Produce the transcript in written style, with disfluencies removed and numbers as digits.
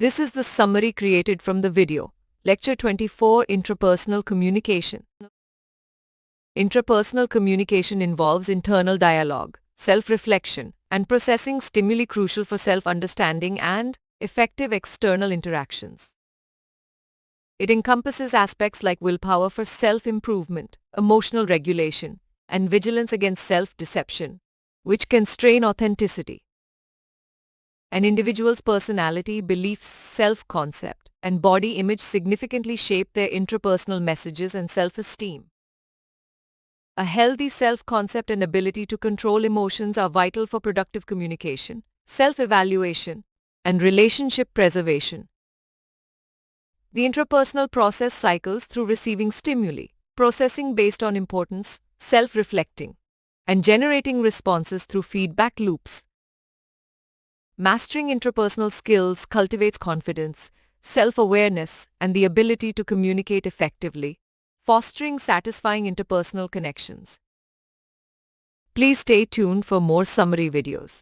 This is the summary created from the video. Lecture 24, Intrapersonal Communication. Intrapersonal communication involves internal dialogue, self-reflection, and processing stimuli crucial for self-understanding and effective external interactions. It encompasses aspects like willpower for self-improvement, emotional regulation, and vigilance against self-deception, which can strain authenticity. An individual's personality, beliefs, self-concept, and body image significantly shape their intrapersonal messages and self-esteem. A healthy self-concept and ability to control emotions are vital for productive communication, self-evaluation, and relationship preservation. The intrapersonal process cycles through receiving stimuli, processing based on importance, self-reflecting, and generating responses through feedback loops. Mastering intrapersonal skills cultivates confidence, self-awareness, and the ability to communicate effectively, fostering satisfying interpersonal connections. Please stay tuned for more summary videos.